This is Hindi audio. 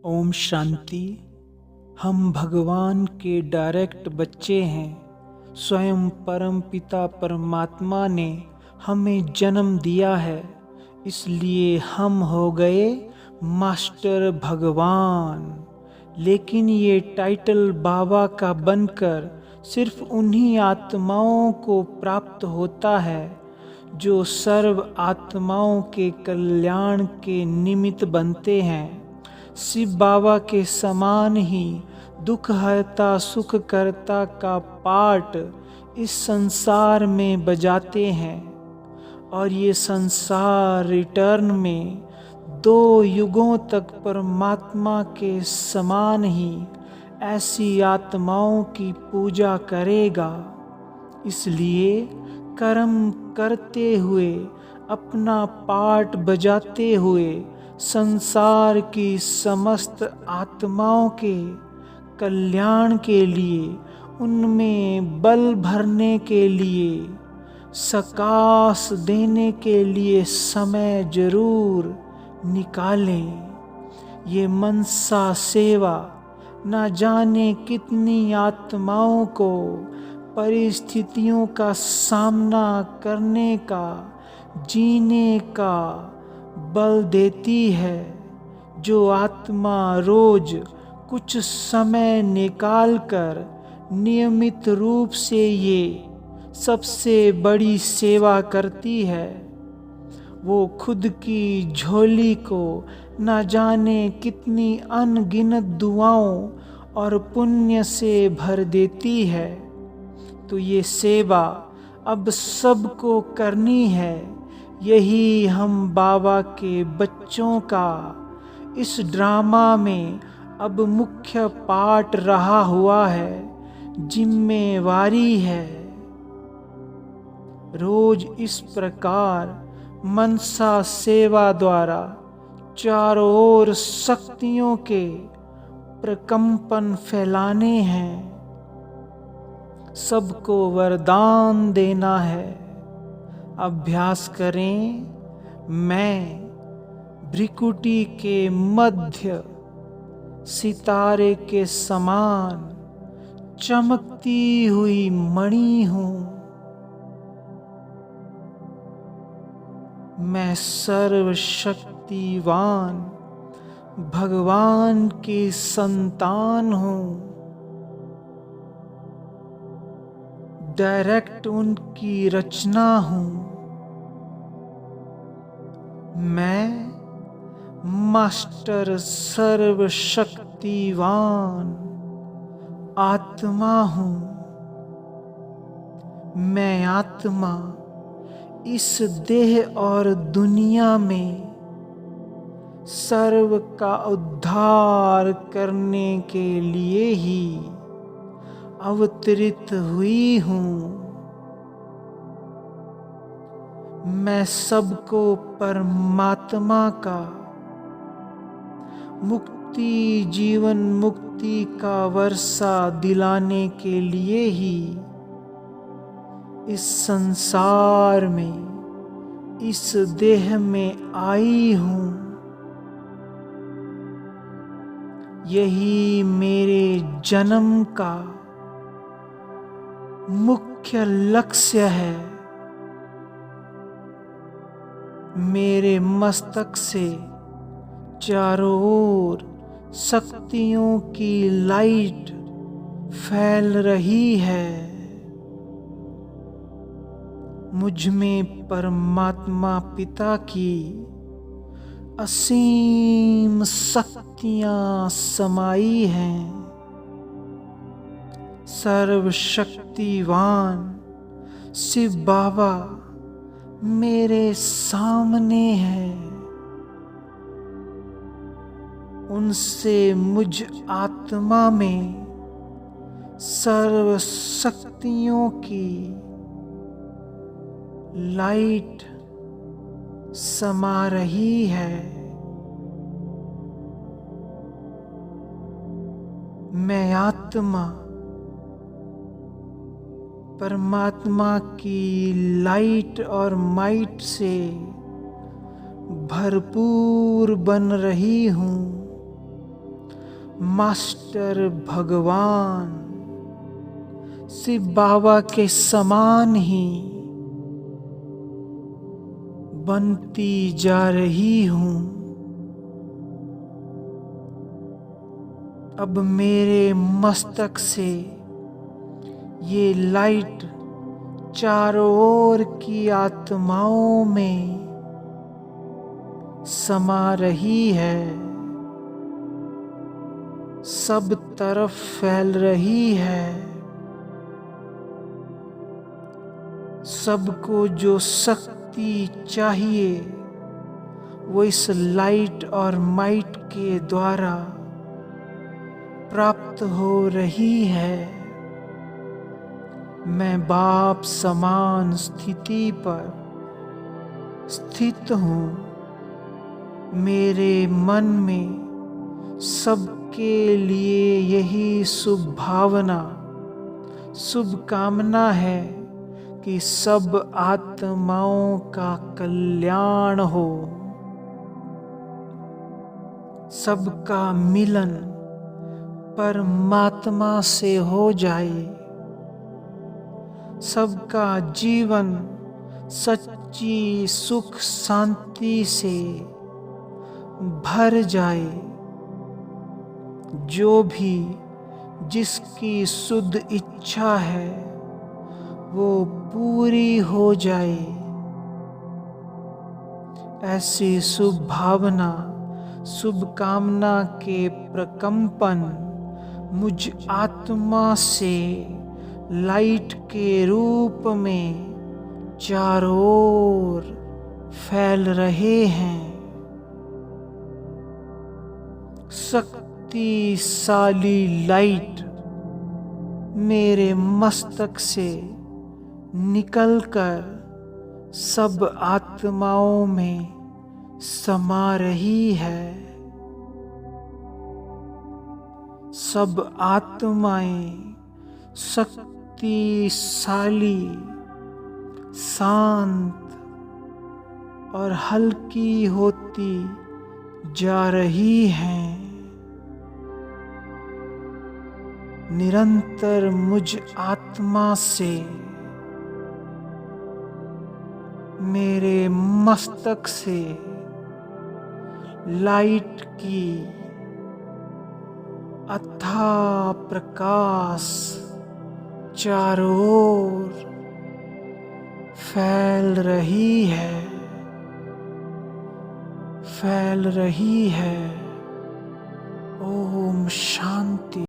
ओम शांति। हम भगवान के डायरेक्ट बच्चे हैं। स्वयं परम पिता परमात्मा ने हमें जन्म दिया है, इसलिए हम हो गए मास्टर भगवान। लेकिन ये टाइटल बाबा का बनकर सिर्फ उन्हीं आत्माओं को प्राप्त होता है जो सर्व आत्माओं के कल्याण के निमित्त बनते हैं। शिव बाबा के समान ही दुख हरता सुख करता का पार्ट इस संसार में बजाते हैं, और ये संसार रिटर्न में 2 युगों तक परमात्मा के समान ही ऐसी आत्माओं की पूजा करेगा। इसलिए कर्म करते हुए, अपना पार्ट बजाते हुए संसार की समस्त आत्माओं के कल्याण के लिए, उनमें बल भरने के लिए, सकाश देने के लिए समय जरूर निकालें। ये मनसा सेवा न जाने कितनी आत्माओं को परिस्थितियों का सामना करने का, जीने का बल देती है। जो आत्मा रोज कुछ समय निकालकर नियमित रूप से ये सबसे बड़ी सेवा करती है, वो खुद की झोली को न जाने कितनी अनगिनत दुआओं और पुण्य से भर देती है। तो ये सेवा अब सबको करनी है। यही हम बाबा के बच्चों का इस ड्रामा में अब मुख्य पार्ट रहा हुआ है, जिम्मेवारी है। रोज इस प्रकार मनसा सेवा द्वारा चारों ओर शक्तियों के प्रकंपन फैलाने हैं, सबको वरदान देना है। अभ्यास करें। मैं भ्रिकुटी के मध्य सितारे के समान चमकती हुई मणि हूँ। मैं सर्वशक्तिवान भगवान की संतान हूँ। डायरेक्ट उनकी रचना हूँ। मैं मास्टर सर्वशक्तिवान आत्मा हूँ। मैं आत्मा इस देह और दुनिया में सर्व का उद्धार करने के लिए ही अवतरित हुई हूँ। मैं सबको परमात्मा का मुक्ति, जीवन मुक्ति का वर्षा दिलाने के लिए ही इस संसार में, इस देह में आई हूँ। यही मेरे जन्म का मुख्य लक्ष्य है। मेरे मस्तक से चारों ओर शक्तियों की लाइट फैल रही है। मुझ में परमात्मा पिता की असीम शक्तियां समाई हैं। सर्वशक्तिवान शिव बाबा मेरे सामने है। उनसे मुझ आत्मा में सर्व शक्तियों की लाइट समा रही है। मैं आत्मा परमात्मा की लाइट और माइट से भरपूर बन रही हूँ। मास्टर भगवान शिव बाबा के समान ही बनती जा रही हूँ। अब मेरे मस्तक से ये लाइट चारों ओर की आत्माओं में समा रही है, सब तरफ फैल रही है। सबको जो शक्ति चाहिए वो इस लाइट और माइट के द्वारा प्राप्त हो रही है। मैं बाप समान स्थिति पर स्थित हूँ। मेरे मन में सबके लिए यही शुभ भावना, शुभ कामना है कि सब आत्माओं का कल्याण हो, सबका मिलन परमात्मा से हो जाए, सबका जीवन सच्ची सुख शांति से भर जाए। जो भी जिसकी शुद्ध इच्छा है वो पूरी हो जाए। ऐसी शुभ भावना, शुभ कामना के प्रकंपन मुझ आत्मा से लाइट के रूप में चारों ओर फैल रहे हैं। शक्तिशाली लाइट मेरे मस्तक से निकलकर सब आत्माओं में समा रही है। सब आत्माएं शक्तिशाली, शांत और हल्की होती जा रही हैं। निरंतर मुझ आत्मा से मेरे मस्तक से लाइट की अथाह प्रकाश चारों ओर फैल रही है, फैल रही है। ओम शांति।